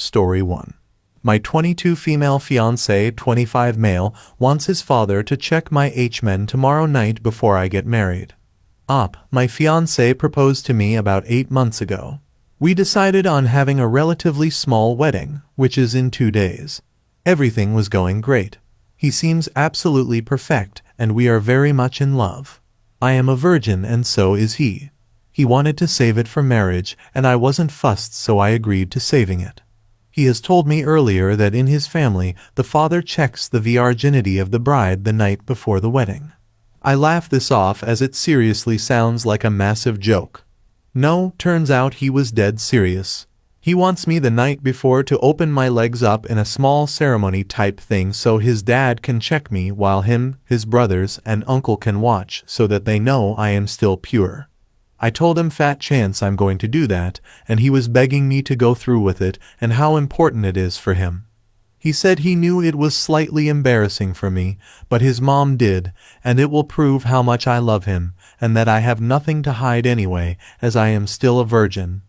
Story 1. My 22 female fiance, 25 male, wants his father to check my H-men tomorrow night before I get married. My fiance proposed to me about 8 months ago. We decided on having a relatively small wedding, which is in 2 days. Everything was going great. He seems absolutely perfect, and we are very much in love. I am a virgin and so is he. He wanted to save it for marriage, and I wasn't fussed, so I agreed to saving it. He has told me earlier that in his family, the father checks the virginity of the bride the night before the wedding. I laugh this off as it seriously sounds like a massive joke. No, turns out he was dead serious. He wants me the night before to open my legs up in a small ceremony type thing so his dad can check me while him, his brothers, and uncle can watch so that they know I am still pure. I told him fat chance I'm going to do that, and he was begging me to go through with it and how important it is for him. He said he knew it was slightly embarrassing for me, but his mom did, and it will prove how much I love him, and that I have nothing to hide anyway, as I am still a virgin.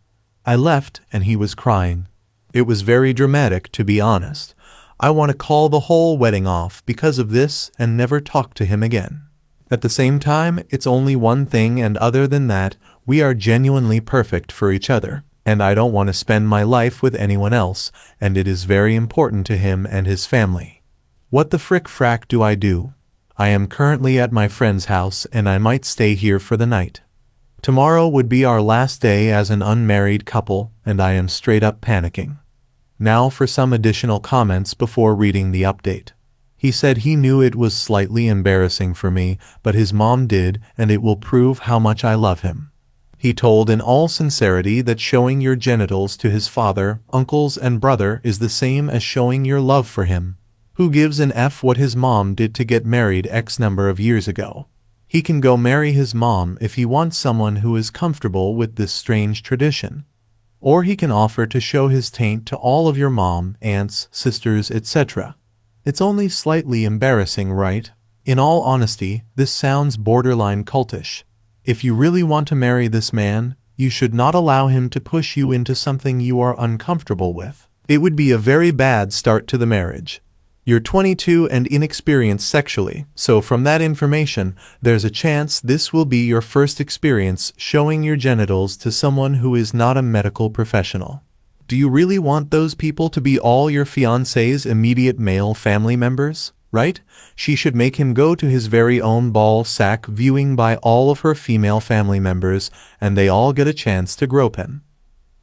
I left, and he was crying. It was very dramatic, to be honest. I want to call the whole wedding off because of this and never talk to him again. At the same time, it's only one thing, and other than that, we are genuinely perfect for each other, and I don't want to spend my life with anyone else, and it is very important to him and his family. What the frick-frack do I do? I am currently at my friend's house, and I might stay here for the night. Tomorrow would be our last day as an unmarried couple, and I am straight up panicking. Now for some additional comments before reading the update. He said he knew it was slightly embarrassing for me, but his mom did, and it will prove how much I love him. He told in all sincerity that showing your genitals to his father, uncles, and brother is the same as showing your love for him. Who gives an F what his mom did to get married X number of years ago? He can go marry his mom if he wants someone who is comfortable with this strange tradition. Or he can offer to show his taint to all of your mom, aunts, sisters, etc. It's only slightly embarrassing, right? In all honesty, this sounds borderline cultish. If you really want to marry this man, you should not allow him to push you into something you are uncomfortable with. It would be a very bad start to the marriage. You're 22 and inexperienced sexually, so from that information, there's a chance this will be your first experience showing your genitals to someone who is not a medical professional. Do you really want those people to be all your fiancé's immediate male family members, right? She should make him go to his very own ball sack viewing by all of her female family members, and they all get a chance to grope him.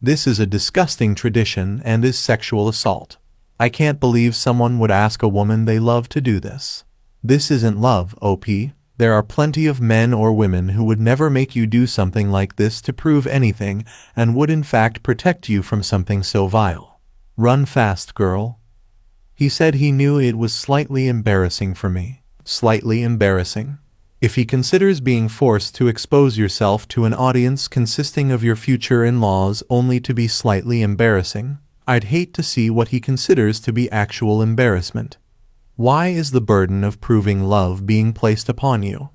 This is a disgusting tradition and is sexual assault. I can't believe someone would ask a woman they love to do this. This isn't love, OP. There are plenty of men or women who would never make you do something like this to prove anything and would in fact protect you from something so vile. Run fast, girl. He said he knew it was slightly embarrassing for me. Slightly embarrassing. If he considers being forced to expose yourself to an audience consisting of your future in-laws only to be slightly embarrassing, I'd hate to see what he considers to be actual embarrassment. Why is the burden of proving love being placed upon you?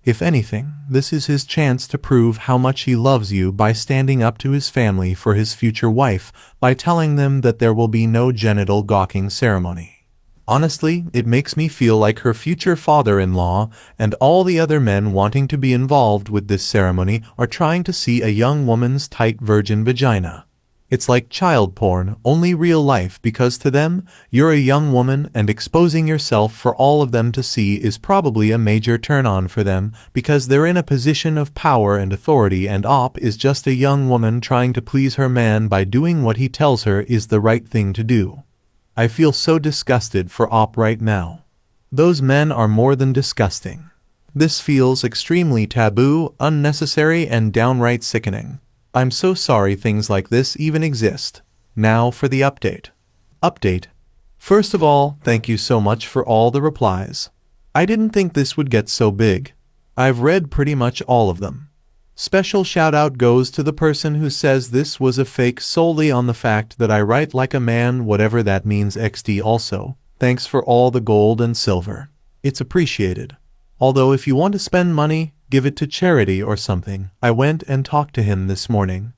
If anything, this is his chance to prove how much he loves you by standing up to his family for his future wife by telling them that there will be no genital gawking ceremony. Honestly, it makes me feel like her future father-in-law and all the other men wanting to be involved with this ceremony are trying to see a young woman's tight virgin vagina. It's like child porn, only real life, because to them, you're a young woman and exposing yourself for all of them to see is probably a major turn-on for them because they're in a position of power and authority, and Op is just a young woman trying to please her man by doing what he tells her is the right thing to do. I feel so disgusted for Op right now. Those men are more than disgusting. This feels extremely taboo, unnecessary, and downright sickening. I'm so sorry things like this even exist. Now for the update. Update. First of all, thank you so much for all the replies. I didn't think this would get so big. I've read pretty much all of them. Special shout out goes to the person who says this was a fake solely on the fact that I write like a man, whatever that means. XD also. Thanks for all the gold and silver. It's appreciated. Although if you want to spend money, give it to charity or something. I went and talked to him this morning.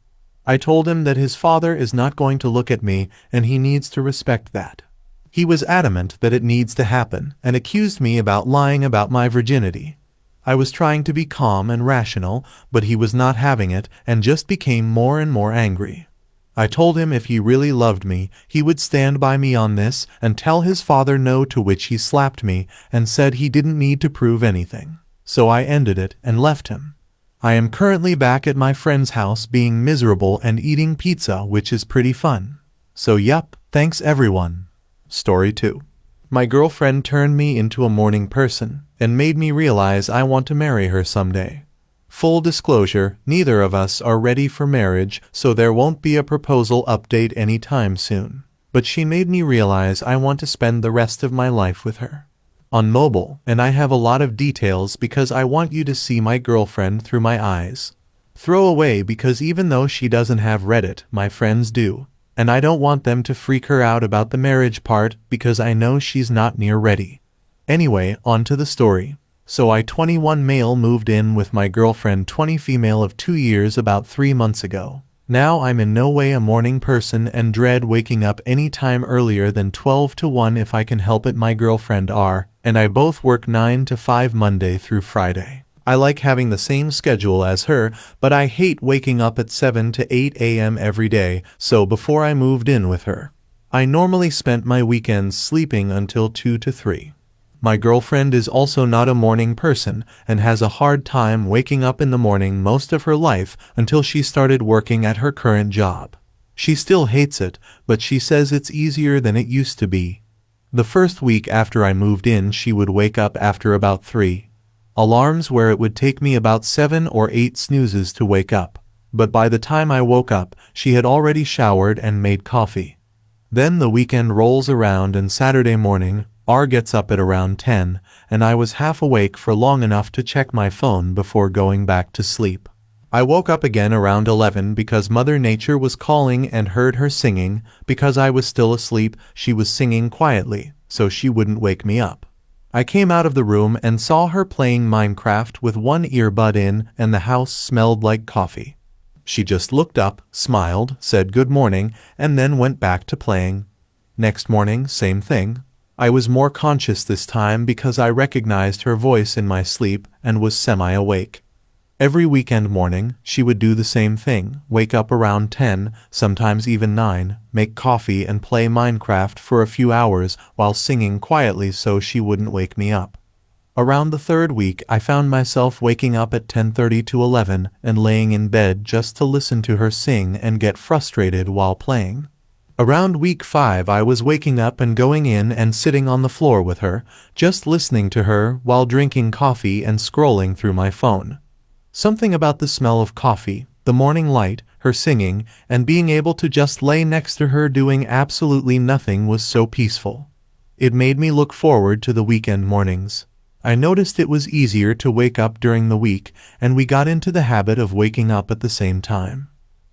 I told him that his father is not going to look at me and he needs to respect that. He was adamant that it needs to happen and accused me about lying about my virginity. I was trying to be calm and rational, but he was not having it and just became more and more angry. I told him if he really loved me, he would stand by me on this and tell his father no, to which he slapped me and said he didn't need to prove anything. So I ended it and left him. I am currently back at my friend's house being miserable and eating pizza, which is pretty fun. So yup, thanks everyone. Story 2. My girlfriend turned me into a morning person and made me realize I want to marry her someday. Full disclosure, neither of us are ready for marriage, so there won't be a proposal update anytime soon. But she made me realize I want to spend the rest of my life with her. On mobile, and I have a lot of details because I want you to see my girlfriend through my eyes. Throw away because even though she doesn't have Reddit, my friends do. And I don't want them to freak her out about the marriage part because I know she's not near ready. Anyway, on to the story. So I 21 male moved in with my girlfriend 20 female of 2 years about 3 months ago. Now I'm in no way a morning person and dread waking up any time earlier than 12 to 1 if I can help it. My girlfriend and I both work 9 to 5 Monday through Friday. I like having the same schedule as her, but I hate waking up at 7 to 8 a.m. every day, so before I moved in with her, I normally spent my weekends sleeping until 2 to 3. My girlfriend is also not a morning person and has a hard time waking up in the morning most of her life until she started working at her current job. She still hates it, but she says it's easier than it used to be. The first week after I moved in, she would wake up after about 3 alarms where it would take me about 7 or 8 snoozes to wake up. But by the time I woke up, she had already showered and made coffee. Then the weekend rolls around and Saturday morning, gets up at around 10, and I was half awake for long enough to check my phone before going back to sleep. I woke up again around 11 because Mother Nature was calling and heard her singing. Because I was still asleep, she was singing quietly, so she wouldn't wake me up. I came out of the room and saw her playing Minecraft with one earbud in, and the house smelled like coffee. She just looked up, smiled, said good morning, and then went back to playing. Next morning, same thing. I was more conscious this time because I recognized her voice in my sleep and was semi-awake. Every weekend morning, she would do the same thing, wake up around 10, sometimes even 9, make coffee and play Minecraft for a few hours while singing quietly so she wouldn't wake me up. Around the third week, I found myself waking up at 10:30 to 11 and laying in bed just to listen to her sing and get frustrated while playing. Around week 5 I was waking up and going in and sitting on the floor with her, just listening to her while drinking coffee and scrolling through my phone. Something about the smell of coffee, the morning light, her singing, and being able to just lay next to her doing absolutely nothing was so peaceful. It made me look forward to the weekend mornings. I noticed it was easier to wake up during the week, and we got into the habit of waking up at the same time.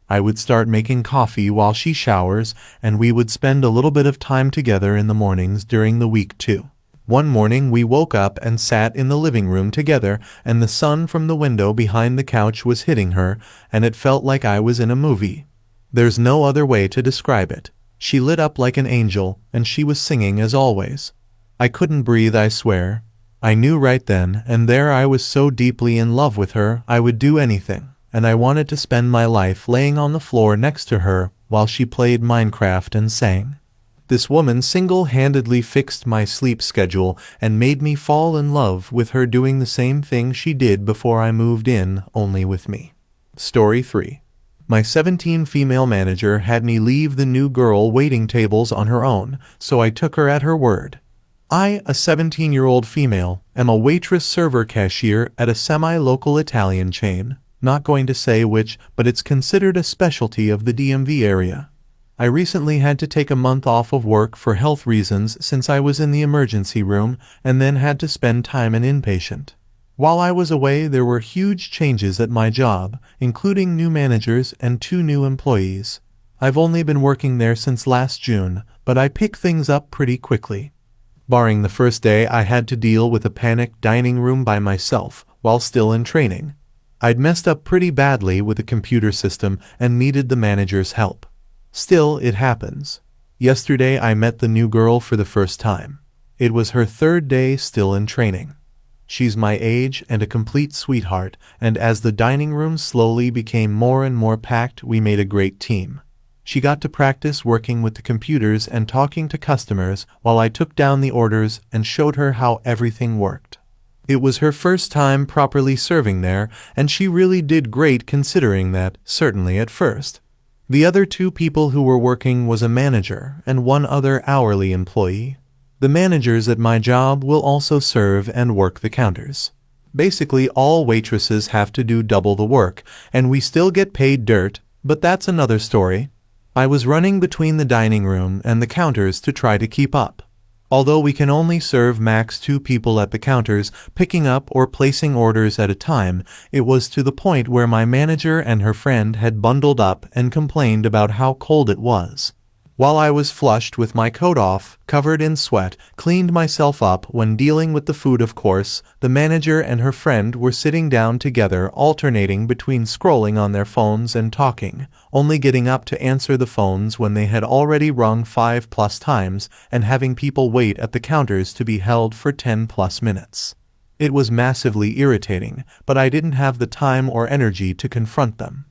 I would start making coffee while she showers, and we would spend a little bit of time together in the mornings during the week too. One morning we woke up and sat in the living room together, and the sun from the window behind the couch was hitting her, and it felt like I was in a movie. There's no other way to describe it. She lit up like an angel, and she was singing as always. I couldn't breathe, I swear. I knew right then and there I was so deeply in love with her I would do anything. And I wanted to spend my life laying on the floor next to her while she played Minecraft and sang. This woman single-handedly fixed my sleep schedule and made me fall in love with her doing the same thing she did before I moved in, only with me. Story 3. My 17 female manager had me leave the new girl waiting tables on her own, so I took her at her word. I, a 17-year-old female, am a waitress server cashier at a semi-local Italian chain. Not going to say which, but it's considered a specialty of the DMV area. I recently had to take a month off of work for health reasons since I was in the emergency room and then had to spend time in inpatient. While I was away, there were huge changes at my job, including new managers and 2 new employees. I've only been working there since last June, but I pick things up pretty quickly. Barring the first day, I had to deal with a panicked dining room by myself while still in training. I'd messed up pretty badly with the computer system and needed the manager's help. Still, it happens. Yesterday I met the new girl for the first time. It was her third day still in training. She's my age and a complete sweetheart, and as the dining room slowly became more and more packed, we made a great team. She got to practice working with the computers and talking to customers while I took down the orders and showed her how everything worked. It was her first time properly serving there, and she really did great considering that, certainly at first. The other two people who were working was a manager and one other hourly employee. The managers at my job will also serve and work the counters. Basically, all waitresses have to do double the work, and we still get paid dirt, but that's another story. I was running between the dining room and the counters to try to keep up. Although we can only serve max 2 people at the counters, picking up or placing orders at a time, it was to the point where my manager and her friend had bundled up and complained about how cold it was. While I was flushed with my coat off, covered in sweat, cleaned myself up when dealing with the food of course, the manager and her friend were sitting down together alternating between scrolling on their phones and talking, only getting up to answer the phones when they had already rung 5+ times and having people wait at the counters to be held for 10+ minutes. It was massively irritating, but I didn't have the time or energy to confront them.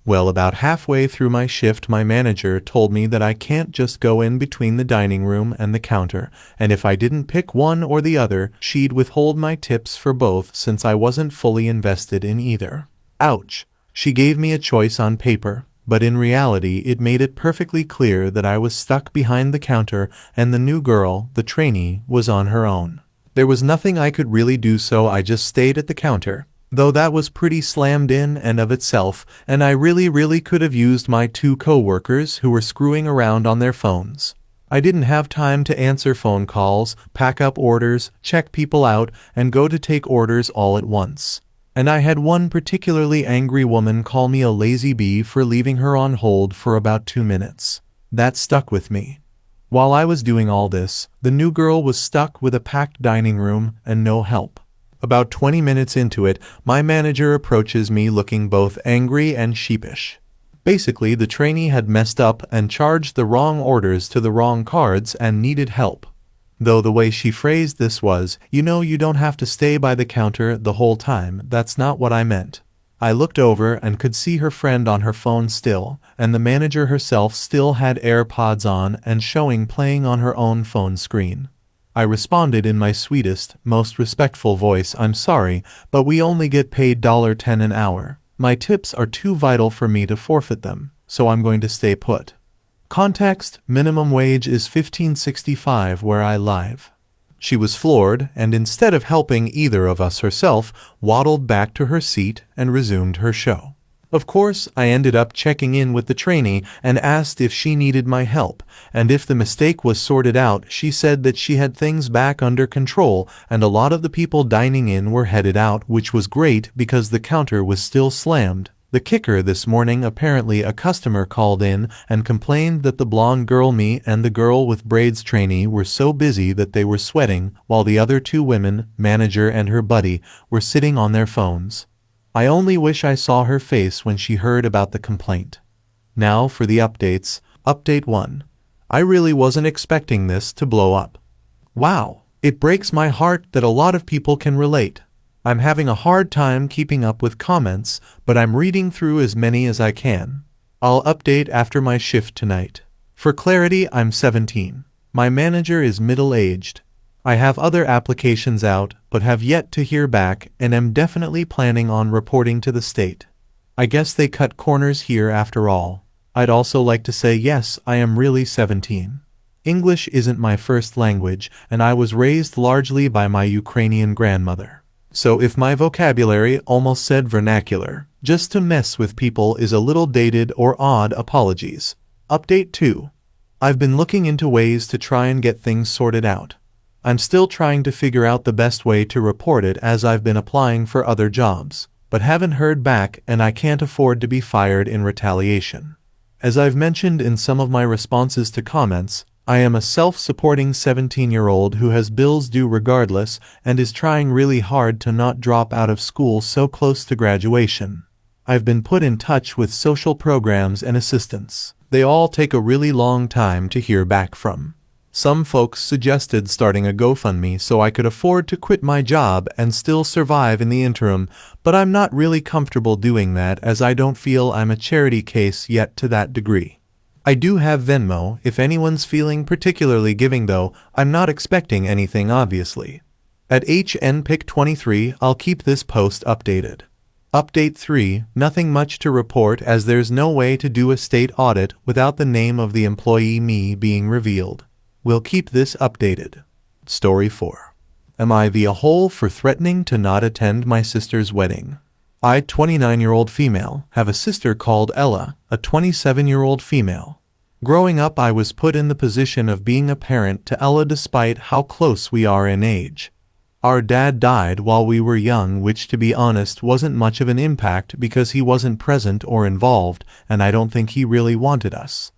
Well, about halfway through my shift, my manager told me that I can't just go in between the dining room and the counter, and if I didn't pick one or the other, she'd withhold my tips for both since I wasn't fully invested in either. Ouch! She gave me a choice on paper, but in reality it made it perfectly clear that I was stuck behind the counter and the new girl, the trainee, was on her own. There was nothing I could really do, so I just stayed at the counter. Though that was pretty slammed in and of itself, and I really could have used my 2 co-workers who were screwing around on their phones. I didn't have time to answer phone calls, pack up orders, check people out, and go to take orders all at once. And I had one particularly angry woman call me a lazy bee for leaving her on hold for about 2 minutes. That stuck with me. While I was doing all this, the new girl was stuck with a packed dining room and no help. About 20 minutes into it, my manager approaches me looking both angry and sheepish. Basically, the trainee had messed up and charged the wrong orders to the wrong cards and needed help. Though the way she phrased this was, you don't have to stay by the counter the whole time, that's not what I meant. I looked over and could see her friend on her phone still, and the manager herself still had AirPods on and playing on her own phone screen. I responded in my sweetest, most respectful voice, I'm sorry, but we only get paid $10 an hour. My tips are too vital for me to forfeit them, so I'm going to stay put. Context: minimum wage is $15.65 where I live. She was floored, and instead of helping either of us herself, waddled back to her seat and resumed her show. Of course, I ended up checking in with the trainee and asked if she needed my help, and if the mistake was sorted out. She said that she had things back under control and a lot of the people dining in were headed out, which was great because the counter was still slammed. The kicker this morning, apparently a customer called in and complained that the blonde girl, me, and the girl with braids trainee were so busy that they were sweating, while the other 2 women, manager and her buddy, were sitting on their phones. I only wish I saw her face when she heard about the complaint. Now for the updates. Update 1. I really wasn't expecting this to blow up. Wow, it breaks my heart that a lot of people can relate. I'm having a hard time keeping up with comments, but I'm reading through as many as I can. I'll update after my shift tonight. For clarity, I'm 17. My manager is middle-aged. I have other applications out, but have yet to hear back and am definitely planning on reporting to the state. I guess they cut corners here after all. I'd also like to say yes, I am really 17. English isn't my first language, and I was raised largely by my Ukrainian grandmother. So if my vocabulary almost said vernacular, just to mess with people is a little dated or odd, apologies. Update 2. I've been looking into ways to try and get things sorted out. I'm still trying to figure out the best way to report it as I've been applying for other jobs, but haven't heard back and I can't afford to be fired in retaliation. As I've mentioned in some of my responses to comments, I am a self-supporting 17-year-old who has bills due regardless and is trying really hard to not drop out of school so close to graduation. I've been put in touch with social programs and assistants. They all take a really long time to hear back from. Some folks suggested starting a GoFundMe so I could afford to quit my job and still survive in the interim, but I'm not really comfortable doing that as I don't feel I'm a charity case yet to that degree. I do have Venmo if anyone's feeling particularly giving, though I'm not expecting anything obviously. At HNPic23 I'll keep this post updated. Update 3, nothing much to report as there's no way to do a state audit without the name of the employee being revealed. We'll keep this updated. Story 4. Am I the a-hole for threatening to not attend my sister's wedding? I, 29-year-old female, have a sister called Ella, a 27-year-old female. Growing up, I was put in the position of being a parent to Ella despite how close we are in age. Our dad died while we were young, which to be honest wasn't much of an impact because he wasn't present or involved, and I don't think he really wanted us.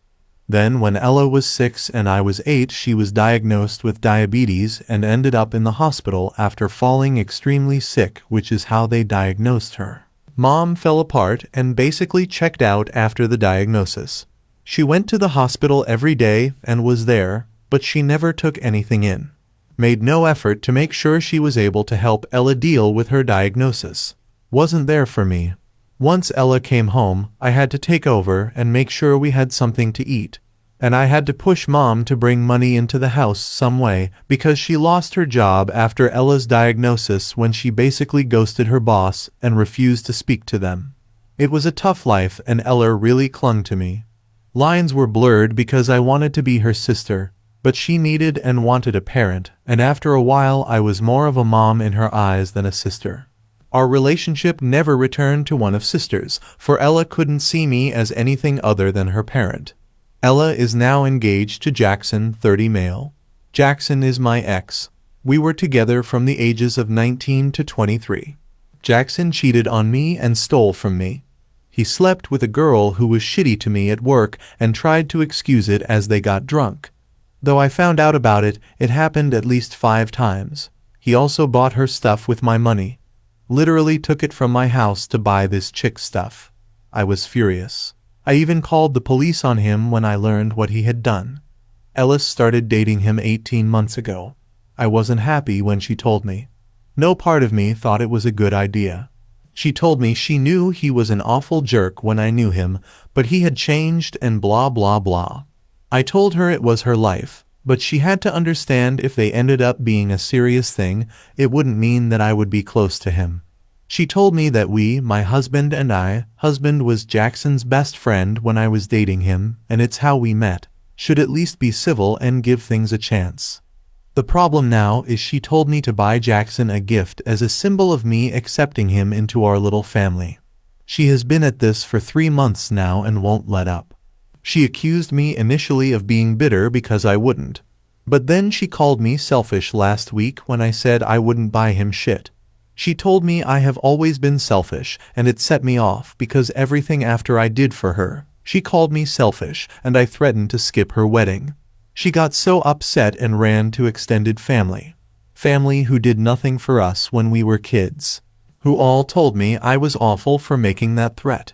Then when Ella was 6 and I was 8, she was diagnosed with diabetes and ended up in the hospital after falling extremely sick, which is how they diagnosed her. Mom fell apart and basically checked out after the diagnosis. She went to the hospital every day and was there, but she never took anything in. Made no effort to make sure she was able to help Ella deal with her diagnosis. Wasn't there for me. Once Ella came home, I had to take over and make sure we had something to eat. And I had to push Mom to bring money into the house some way because she lost her job after Ella's diagnosis when she basically ghosted her boss and refused to speak to them. It was a tough life and Ella really clung to me. Lines were blurred because I wanted to be her sister, but she needed and wanted a parent, and after a while I was more of a mom in her eyes than a sister. Our relationship never returned to one of sisters, for Ella couldn't see me as anything other than her parent. Ella is now engaged to Jackson, 30 male. Jackson is my ex. We were together from the ages of 19 to 23. Jackson cheated on me and stole from me. He slept with a girl who was shitty to me at work and tried to excuse it as they got drunk. Though I found out about it, it happened at least 5 times. He also bought her stuff with my money. Literally took it from my house to buy this chick's stuff. I was furious. I even called the police on him when I learned what he had done. Ellis started dating him 18 months ago. I wasn't happy when she told me. No part of me thought it was a good idea. She told me she knew he was an awful jerk when I knew him, but he had changed and blah blah blah. I told her it was her life, but she had to understand if they ended up being a serious thing, it wouldn't mean that I would be close to him. She told me that my husband and husband was Jackson's best friend when I was dating him, and it's how we met, should at least be civil and give things a chance. The problem now is she told me to buy Jackson a gift as a symbol of me accepting him into our little family. She has been at this for 3 months now and won't let up. She accused me initially of being bitter because I wouldn't. But then she called me selfish last week when I said I wouldn't buy him shit. She told me I have always been selfish, and it set me off because everything after I did for her, she called me selfish, and I threatened to skip her wedding. She got so upset and ran to extended family. Family who did nothing for us when we were kids. Who all told me I was awful for making that threat.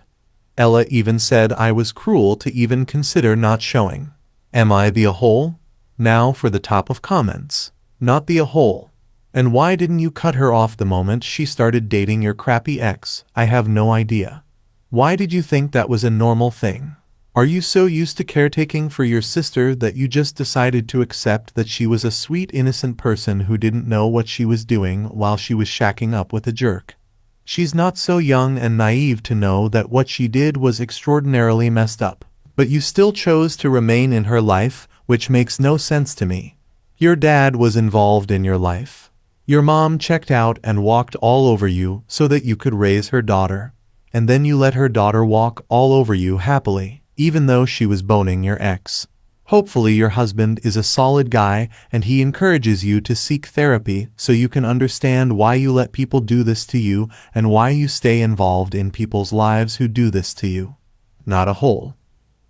Ella even said I was cruel to even consider not showing. Am I the a-hole? Now for the top of comments. Not the a-hole. And why didn't you cut her off the moment she started dating your crappy ex? I have no idea. Why did you think that was a normal thing? Are you so used to caretaking for your sister that you just decided to accept that she was a sweet innocent person who didn't know what she was doing while she was shacking up with a jerk? She's not so young and naive to know that what she did was extraordinarily messed up. But you still chose to remain in her life, which makes no sense to me. Your dad was involved in your life. Your mom checked out and walked all over you so that you could raise her daughter. And then you let her daughter walk all over you happily, even though she was boning your ex. Hopefully your husband is a solid guy and he encourages you to seek therapy so you can understand why you let people do this to you and why you stay involved in people's lives who do this to you. Not a hole.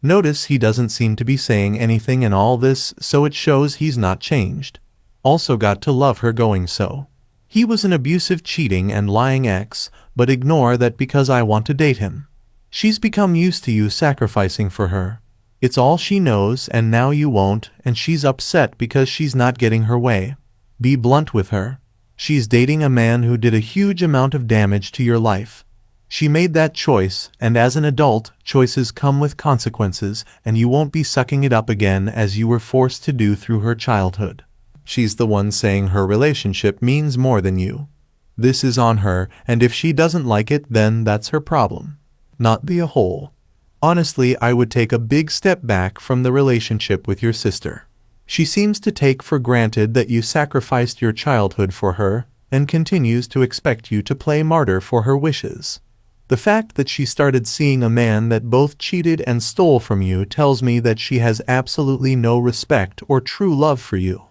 Notice he doesn't seem to be saying anything in all this, so it shows he's not changed. Also got to love her going so. He was an abusive, cheating and lying ex, but ignore that because I want to date him. She's become used to you sacrificing for her. It's all she knows, and now you won't, and she's upset because she's not getting her way. Be blunt with her. She's dating a man who did a huge amount of damage to your life. She made that choice, and as an adult, choices come with consequences, and you won't be sucking it up again as you were forced to do through her childhood. She's the one saying her relationship means more than you. This is on her, and if she doesn't like it, then that's her problem, not the whole. Honestly, I would take a big step back from the relationship with your sister. She seems to take for granted that you sacrificed your childhood for her, and continues to expect you to play martyr for her wishes. The fact that she started seeing a man that both cheated and stole from you tells me that she has absolutely no respect or true love for you.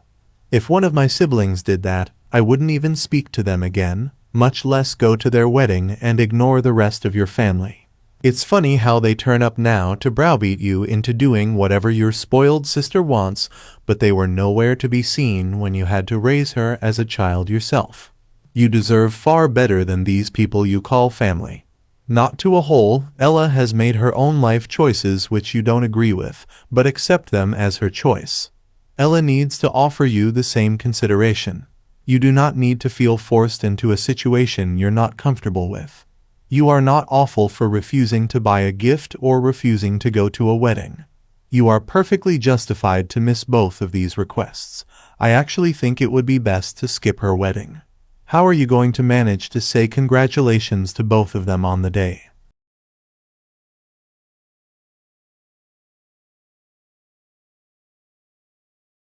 If one of my siblings did that, I wouldn't even speak to them again, much less go to their wedding and ignore the rest of your family. It's funny how they turn up now to browbeat you into doing whatever your spoiled sister wants, but they were nowhere to be seen when you had to raise her as a child yourself. You deserve far better than these people you call family. Not to a whole, Ella has made her own life choices which you don't agree with, but accept them as her choice. Ella needs to offer you the same consideration. You do not need to feel forced into a situation you're not comfortable with. You are not awful for refusing to buy a gift or refusing to go to a wedding. You are perfectly justified to miss both of these requests. I actually think it would be best to skip her wedding. How are you going to manage to say congratulations to both of them on the day?